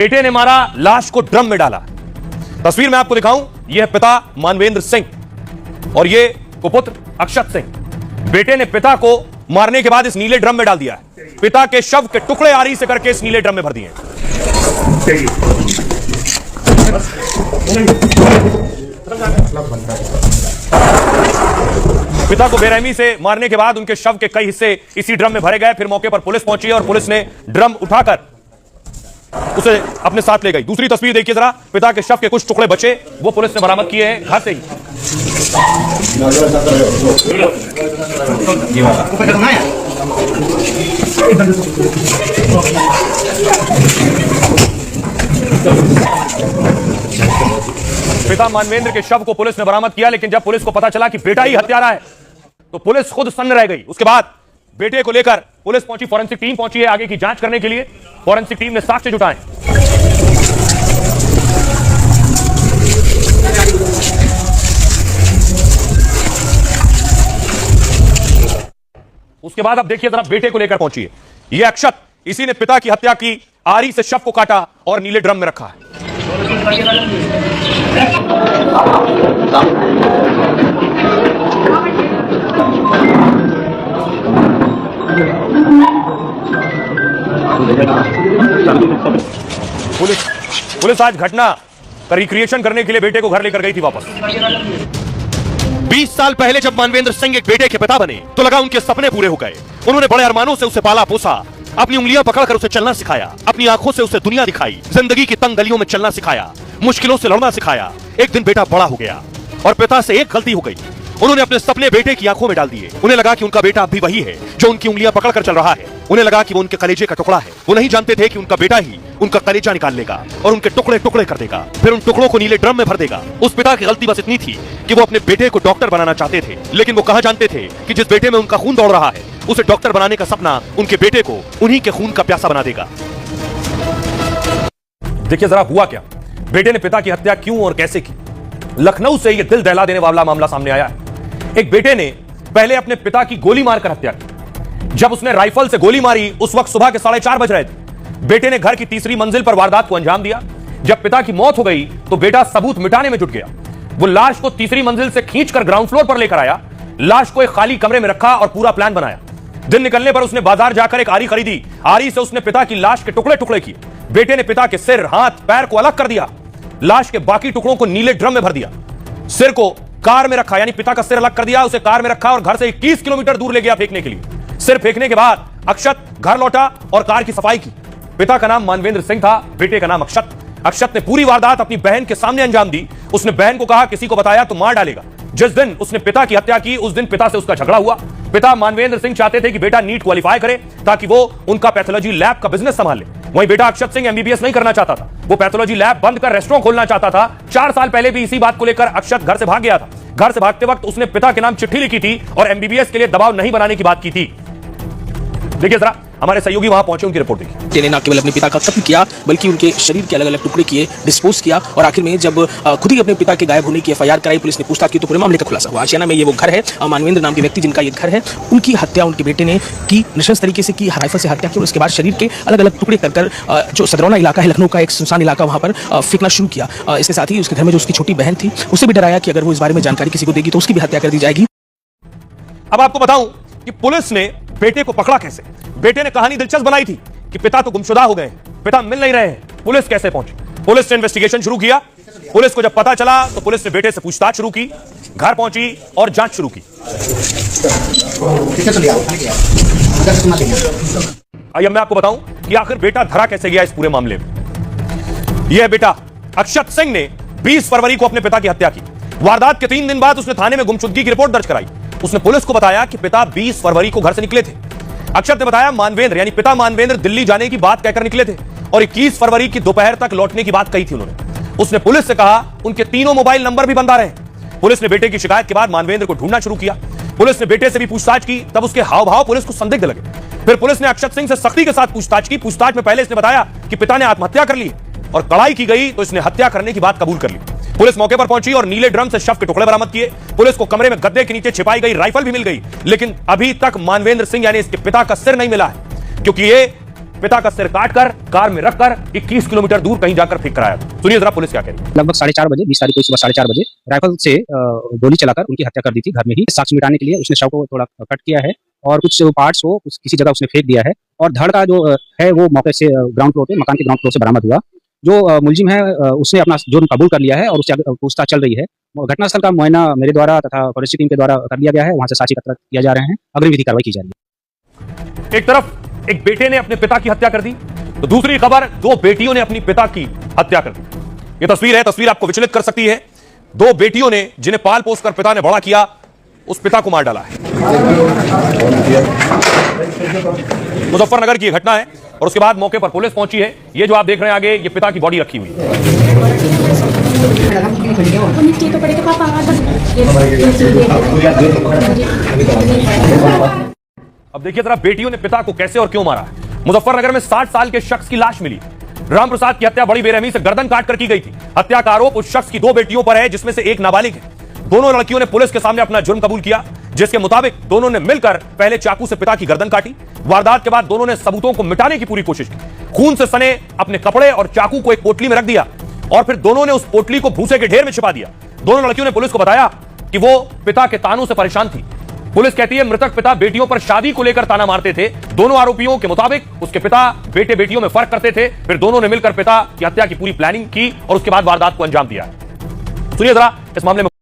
बेटे ने मारा, लाश को ड्रम में डाला। तस्वीर में आपको दिखाऊं, यह पिता मानवेंद्र सिंह और ये कुपुत्र अक्षत सिंह। बेटे ने पिता को मारने के बाद इस नीले ड्रम में डाल दिया है। पिता के शव के टुकड़े आरी से करके इस नीले ड्रम में भर दिए। पिता को बेरहमी से मारने के बाद उनके शव के कई हिस्से इसी ड्रम में भरे गए। फिर मौके पर पुलिस पहुंची और पुलिस ने ड्रम उठाकर उसे अपने साथ ले गई। दूसरी तस्वीर देखिए जरा, पिता के शव के कुछ टुकड़े बचे, वो पुलिस ने बरामद किए हैं घर से ही। पिता मानवेंद्र के शव को पुलिस ने बरामद किया, लेकिन जब पुलिस को पता चला कि बेटा ही हत्यारा है तो पुलिस खुद सन्न रह गई। उसके बाद बेटे को लेकर पुलिस पहुंची, फॉरेंसिक टीम पहुंची है आगे की जांच करने के लिए। फॉरेंसिक टीम ने साक्ष्य जुटाए। उसके बाद अब देखिए जरा, बेटे को लेकर पहुंची है यह अक्षत। इसी ने पिता की हत्या की, आरी से शव को काटा और नीले ड्रम में रखा है। पुलिस आज घटना का रिक्रिएशन करने के लिए बेटे को घर लेकर गई थी वापस। 20 साल पहले जब मानवेंद्र सिंह एक बेटे के पिता बने तो लगा उनके सपने पूरे हो गए। उन्होंने बड़े अरमानों से उसे पाला पोसा, अपनी उंगलियां पकड़कर उसे चलना सिखाया, अपनी आंखों से उसे दुनिया दिखाई, जिंदगी की तंग गलियों में चलना सिखाया, मुश्किलों से लड़ना सिखाया। एक दिन बेटा बड़ा हो गया और पिता से एक गलती हो गई। उन्होंने अपने सपने बेटे की आंखों में डाल दिए। उन्हें लगा कि उनका बेटा अभी वही है जो उनकी उंगलियां पकड़कर चल रहा है। उन्हें लगा कि वो उनके कलेजे का टुकड़ा है। वो नहीं जानते थे कि उनका बेटा ही उनका कलेजा निकाल लेगा और उनके टुकड़े टुकड़े कर देगा, फिर उन टुकड़ों को नीले ड्रम में भर देगा। उस पिता की गलती बस इतनी थी कि वो अपने बेटे को डॉक्टर बनाना चाहते थे, लेकिन वो कहां जानते थे कि जिस बेटे में उनका खून दौड़ रहा है उसे डॉक्टर बनाने का सपना उनके बेटे को उन्हीं के खून का प्यासा बना देगा। देखिए जरा हुआ क्या, बेटे ने पिता की हत्या क्यों और कैसे की। लखनऊ से यह दिल दहला देने वाला मामला सामने आया है। एक बेटे ने पहले अपने पिता की गोली मारकर हत्या की। जब उसने राइफल से गोली मारी उस वक्त सुबह के 4:30 बज रहे थे। बेटे ने घर की तीसरी मंजिल पर वारदात को अंजाम दिया। जब पिता की मौत हो गई तो बेटा सबूत मिटाने में जुट गया। वो लाश को तीसरी मंजिल से खींचकर ग्राउंड फ्लोर पर लेकर आया, लाश को एक खाली कमरे में रखा और पूरा प्लान बनाया। दिन निकलने पर उसने बाजार जाकर एक आरी खरीदी। आरी से उसने पिता की लाश के टुकड़े टुकड़े किए। बेटे ने पिता के सिर, हाथ, पैर को अलग कर दिया। लाश के बाकी टुकड़ों को नीले ड्रम में भर दिया। सिर को कार में रखा, यानी पिता का सिर अलग कर दिया, उसे कार में रखा और घर से 21 किलोमीटर दूर ले गया फेंकने के लिए। सिर फेंकने के बाद अक्षत घर लौटा और कार की सफाई की। पिता का नाम मानवेंद्र सिंह था, बेटे का नाम अक्षत। अक्षत ने पूरी वारदात अपनी बहन के सामने अंजाम दी। उसने बहन को कहा किसी को बताया तो मार डालेगा। जिस दिन उसने पिता की हत्या की उस दिन पिता से उसका झगड़ा हुआ। पिता मानवेंद्र सिंह चाहते थे कि बेटा नीट क्वालिफाई करे ताकि वो उनका पैथोलॉजी लैब का बिजनेस संभाल ले। वहीं बेटा अक्षत सिंह एमबीबीएस नहीं करना चाहता था, वो पैथोलॉजी लैब बंद कर रेस्टोरेंट खोलना चाहता था। 4 साल पहले भी इसी बात को लेकर अक्षत घर से भाग गया था। घर से भागते वक्त उसने पिता के नाम चिट्ठी लिखी थी और एमबीबीएस के लिए दबाव नहीं बनाने की बात की थी। देखिए जरा, हमारे सहयोगी वहां पहुंचे, उनकी रिपोर्ट देखिए। न केवल अपने पिता का कत्ल किया बल्कि उनके शरीर के अलग अलग टुकड़े किए, डिस्पोज किया और आखिर में जब खुद ही अपने पिता के गायब होने की एफआईआर कराई, पुलिस ने पूछताछ की तो पूरे मामले का खुलासा हुआ। आशियाना में ये वो घर है, मानवेंद्र नाम के व्यक्ति जिनका ये घर है, उनकी हत्या उनके बेटे ने की, नृशंस तरीके से की, राइफल से हत्या की और उसके बाद शरीर के अलग अलग टुकड़े कर जो सदरौना इलाका है लखनऊ का, एक सुनसान इलाका, वहां पर फेंकना शुरू किया। इसके साथ ही उसके घर में जो उसकी छोटी बहन थी उसे भी डराया कि अगर वो इस बारे में जानकारी किसी को देगी तो उसकी भी हत्या कर दी जाएगी। अब आपको बताऊं कि पुलिस ने बेटे को पकड़ा कैसे। बेटे ने कहानी दिलचस्प बनाई थी कि पिता तो गुमशुदा हो गए, पिता मिल नहीं रहे हैं। पुलिस कैसे पहुंची? पुलिस ने इन्वेस्टिगेशन शुरू किया। पुलिस को जब पता चला तो पुलिस ने बेटे से पूछताछ शुरू की, घर पहुंची और जांच शुरू की। आइए मैं आपको बताऊं कि आखिर बेटा धरा कैसे गया इस पूरे मामले में। यह बेटा अक्षत सिंह ने 20 फरवरी को अपने पिता की हत्या की। वारदात के 3 दिन बाद उसने थाने में गुमशुदगी की रिपोर्ट दर्ज कराई। उसने पुलिस को बताया कि पिता 20 फरवरी को घर से निकले थे। अक्षत ने बताया मानवेंद्र यानी पिता मानवेंद्र दिल्ली जाने की बात कहकर निकले थे और 21 फरवरी की दोपहर तक लौटने की बात कही थी उन्होंने। उसने पुलिस से कहा उनके तीनों मोबाइल नंबर भी बंद आ रहे हैं। पुलिस ने बेटे की शिकायत के बाद मानवेंद्र को ढूंढना शुरू किया। पुलिस ने बेटे से भी पूछताछ की, तब उसके हाव भाव पुलिस को संदिग्ध लगे। फिर पुलिस ने अक्षत सिंह से सख्ती के साथ पूछताछ की। पूछताछ में पहले इसने बताया कि पिता ने आत्महत्या कर ली और कड़ाई की गई तो इसने हत्या करने की बात कबूल कर ली। पुलिस मौके पर पहुंची और नीले ड्रम से शव के टुकड़े बरामद किए। पुलिस को कमरे में गद्दे के नीचे छिपाई गई राइफल भी मिल गई, लेकिन अभी तक मानवेंद्र सिंह यानी इसके पिता का सिर नहीं मिला है, क्योंकि ये पिता का सिर काटकर कार में रखकर 21 किलोमीटर दूर कहीं जाकर फेंक कर आया। सुनिए जरा पुलिस क्या कह रही है। लगभग 4:30 बजे 20 तारीख को सुबह 4:30 बजे राइफल से गोली चलाकर उनकी हत्या कर दी थी। घर में ही साक्ष्य मिटाने के लिए उसने शव को थोड़ा कट किया है और कुछ पार्ट्स को किसी जगह उसने फेंक दिया है और धड़ का जो है वो मौके से ग्राउंड फ्लोर पे मकान के ग्राउंड फ्लोर से बरामद हुआ। जो मुलजिम है उसने अपना जुर्म कबूल कर लिया है और उससे पूछताछ चल रही है। घटनास्थल का मुआयना मेरे द्वारा तथा फॉरेंसिक टीम के द्वारा कर लिया गया है। वहां से साक्ष्य एकत्र किया जा रहे हैं, अग्रिम विधि कार्रवाई की जा रही है। एक तरफ एक बेटे ने अपने पिता की हत्या कर दी तो दूसरी खबर दो बेटियों ने अपनी पिता की हत्या कर दी। यह तस्वीर है, तस्वीर आपको विचलित कर सकती है। दो बेटियों ने जिन्हें पाल पोस कर पिता ने बड़ा किया उस पिता को मार डाला है। मुजफ्फरनगर की यह घटना है और उसके बाद मौके पर पुलिस पहुंची है। ये जो आप देख रहे हैं आगे, ये पिता की बॉडी रखी हुई है। अब देखिए जरा बेटियों ने पिता को कैसे और क्यों मारा। मुजफ्फरनगर में 60 साल के शख्स की लाश मिली। रामप्रसाद की हत्या बड़ी बेरहमी से गर्दन काट कर की गई थी। हत्या का आरोप उस शख्स की दो बेटियों पर है जिसमें से एक नाबालिग है। दोनों लड़कियों ने पुलिस के सामने अपना जुर्म कबूल किया, जिसके मुताबिक दोनों ने मिलकर पहले चाकू से पिता की गर्दन काटी। वारदात के बाद दोनों ने सबूतों को मिटाने की पूरी कोशिश की। खून से सने अपने कपड़े और चाकू को एक पोटली में रख दिया और फिर दोनों ने उस पोटली को भूसे के ढेर में छिपा दिया। दोनों लड़कियों ने पुलिस को बताया कि वो पिता के तानों से परेशान थी। पुलिस कहती है मृतक पिता बेटियों पर शादी को लेकर ताना मारते थे। दोनों आरोपियों के मुताबिक उसके पिता बेटे बेटियों में फर्क करते थे। फिर दोनों ने मिलकर पिता की हत्या की पूरी प्लानिंग की और उसके बाद वारदात को अंजाम दिया। सुनिए जरा इस मामले में